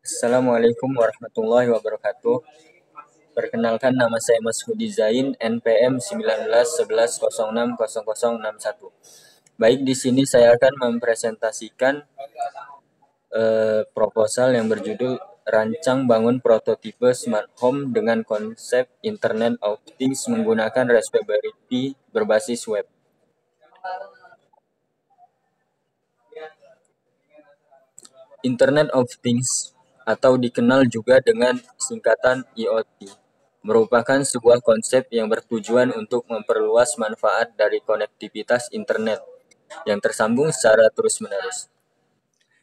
Assalamualaikum warahmatullahi wabarakatuh. Perkenalkan, nama saya Masudi Zain, NPM 1911106061. Baik, di sini saya akan mempresentasikan proposal yang berjudul Rancang Bangun Prototipe Smart Home dengan Konsep Internet of Things menggunakan Raspberry Pi berbasis web. Internet of Things atau dikenal juga dengan singkatan IoT merupakan sebuah konsep yang bertujuan untuk memperluas manfaat dari konektivitas internet yang tersambung secara terus-menerus.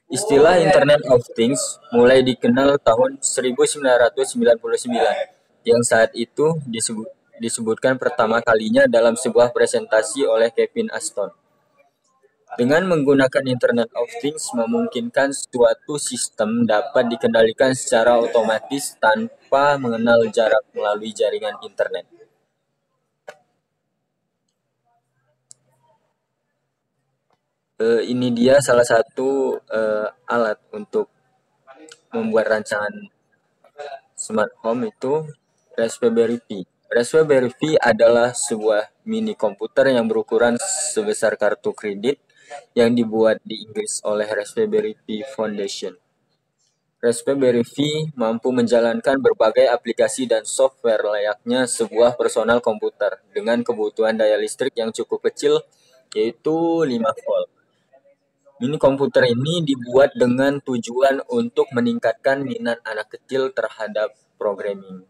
Istilah Internet of Things mulai dikenal tahun 1999 yang saat itu disebutkan pertama kalinya dalam sebuah presentasi oleh Kevin Ashton. Dengan menggunakan Internet of Things memungkinkan suatu sistem dapat dikendalikan secara otomatis tanpa mengenal jarak melalui jaringan internet. Ini dia salah satu alat untuk membuat rancangan smart home itu Raspberry Pi. Raspberry Pi adalah sebuah mini komputer yang berukuran sebesar kartu kredit yang dibuat di Inggris oleh Raspberry Pi Foundation. Raspberry Pi mampu menjalankan berbagai aplikasi dan software layaknya sebuah personal komputer dengan kebutuhan daya listrik yang cukup kecil, yaitu 5 volt. Mini komputer ini dibuat dengan tujuan untuk meningkatkan minat anak kecil terhadap programming.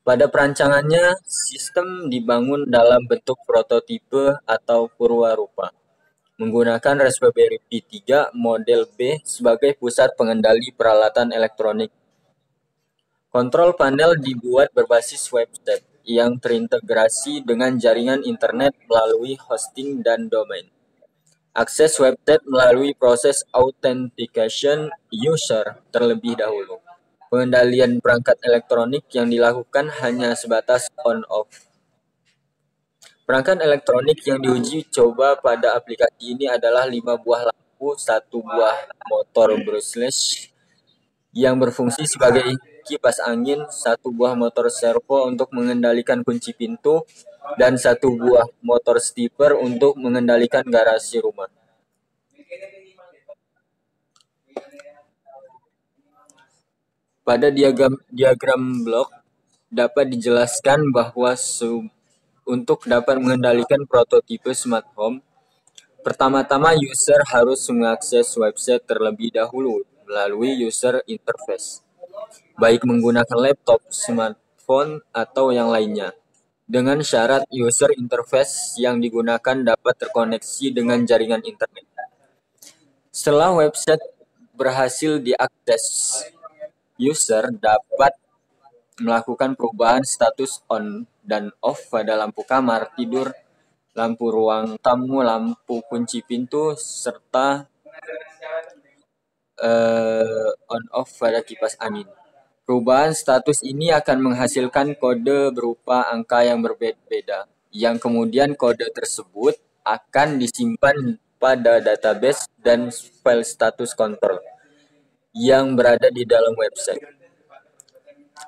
Pada perancangannya, sistem dibangun dalam bentuk prototipe atau purwarupa, menggunakan Raspberry Pi 3 model B sebagai pusat pengendali peralatan elektronik. Kontrol panel dibuat berbasis website yang terintegrasi dengan jaringan internet melalui hosting dan domain. Akses website melalui proses authentication user terlebih dahulu. Pengendalian perangkat elektronik yang dilakukan hanya sebatas on-off. Perangkat elektronik yang diuji coba pada aplikasi ini adalah 5 buah lampu, 1 buah motor brushless yang berfungsi sebagai kipas angin, 1 buah motor servo untuk mengendalikan kunci pintu, dan 1 buah motor stepper untuk mengendalikan garasi rumah. Pada diagram blok dapat dijelaskan bahwa untuk dapat mengendalikan prototipe smart home, pertama-tama user harus mengakses website terlebih dahulu melalui user interface, baik menggunakan laptop, smartphone, atau yang lainnya, dengan syarat user interface yang digunakan dapat terkoneksi dengan jaringan internet. Setelah website berhasil diakses, user dapat melakukan perubahan status on dan off pada lampu kamar tidur, lampu ruang tamu, lampu kunci pintu, serta on-off pada kipas angin. Perubahan status ini akan menghasilkan kode berupa angka yang berbeda, yang kemudian kode tersebut akan disimpan pada database dan file status control yang berada di dalam website.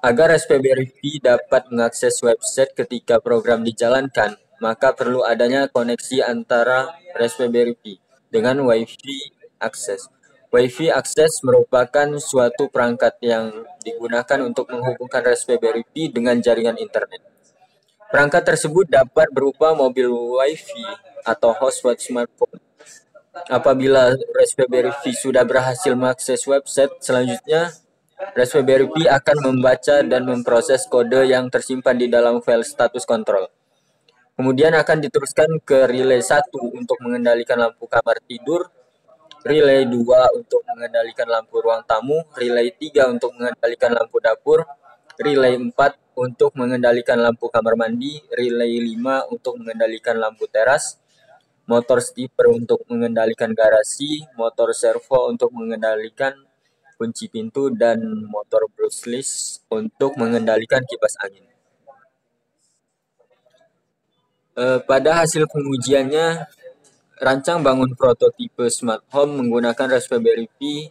Agar Raspberry Pi dapat mengakses website ketika program dijalankan, maka perlu adanya koneksi antara Raspberry Pi dengan Wi-Fi akses. Wi-Fi akses merupakan suatu perangkat yang digunakan untuk menghubungkan Raspberry Pi dengan jaringan internet. Perangkat tersebut dapat berupa mobil Wi-Fi atau hotspot smartphone. Apabila Raspberry Pi sudah berhasil mengakses website, selanjutnya Raspberry Pi akan membaca dan memproses kode yang tersimpan di dalam file status control. Kemudian akan diteruskan ke relay 1 untuk mengendalikan lampu kamar tidur, relay 2 untuk mengendalikan lampu ruang tamu, relay 3 untuk mengendalikan lampu dapur, relay 4 untuk mengendalikan lampu kamar mandi, relay 5 untuk mengendalikan lampu teras, motor stepper untuk mengendalikan garasi, motor servo untuk mengendalikan kunci pintu, dan motor brushless untuk mengendalikan kipas angin. Pada hasil pengujiannya, rancang bangun prototipe smart home menggunakan Raspberry Pi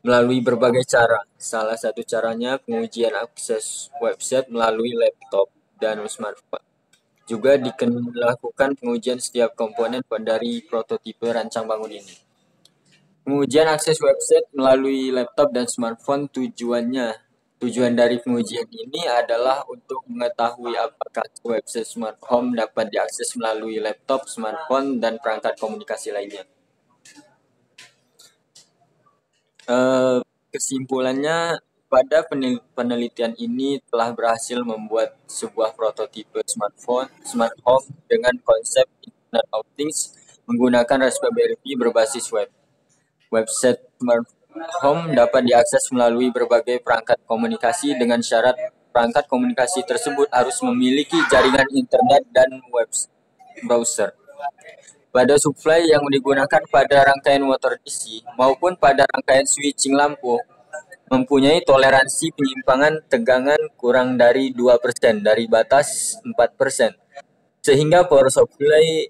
melalui berbagai cara. Salah satu caranya pengujian akses website melalui laptop dan smartphone. Juga dilakukan pengujian setiap komponen dari prototipe rancang bangun ini. Pengujian akses website melalui laptop dan smartphone tujuan dari pengujian ini adalah untuk mengetahui apakah website smart home dapat diakses melalui laptop, smartphone, dan perangkat komunikasi lainnya. Kesimpulannya, pada penelitian ini telah berhasil membuat sebuah prototipe smart home dengan konsep Internet of Things menggunakan Raspberry Pi berbasis web. Website smart home dapat diakses melalui berbagai perangkat komunikasi dengan syarat perangkat komunikasi tersebut harus memiliki jaringan internet dan web browser. Pada supply yang digunakan pada rangkaian motor DC maupun pada rangkaian switching lampu mempunyai toleransi penyimpangan tegangan kurang dari 2% dari batas 4%, sehingga power supply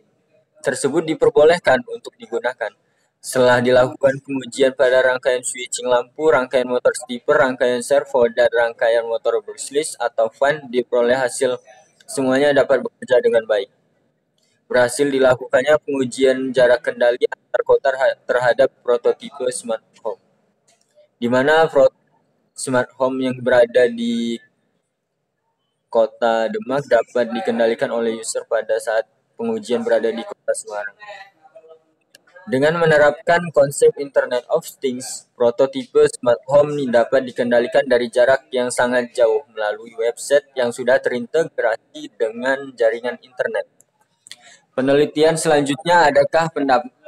tersebut diperbolehkan untuk digunakan. Setelah dilakukan pengujian pada rangkaian switching lampu, rangkaian motor stepper, rangkaian servo, dan rangkaian motor brushless atau fan, diperoleh hasil semuanya dapat bekerja dengan baik. Berhasil dilakukannya pengujian jarak kendali antar kota terhadap prototipe smart home, di mana smart home yang berada di kota Demak dapat dikendalikan oleh user pada saat pengujian berada di kota Semarang. Dengan menerapkan konsep Internet of Things, prototipe smart home dapat dikendalikan dari jarak yang sangat jauh melalui website yang sudah terintegrasi dengan jaringan internet. Penelitian selanjutnya, adakah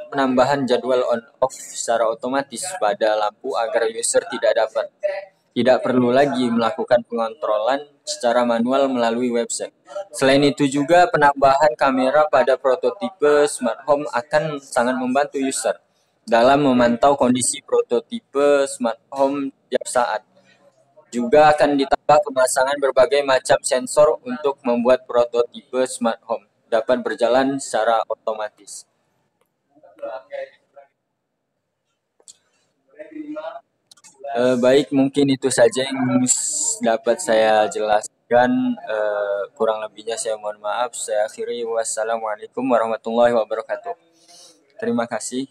penambahan jadwal on-off secara otomatis pada lampu agar user tidak perlu lagi melakukan pengontrolan secara manual melalui website. Selain itu juga penambahan kamera pada prototipe smart home akan sangat membantu user dalam memantau kondisi prototipe smart home setiap saat. Juga akan ditambah pemasangan berbagai macam sensor untuk membuat prototipe smart home dapat berjalan secara otomatis. Baik, mungkin itu saja yang dapat saya jelaskan. Kurang lebihnya saya mohon maaf. Saya akhiri. Wassalamualaikum warahmatullahi wabarakatuh. Terima kasih.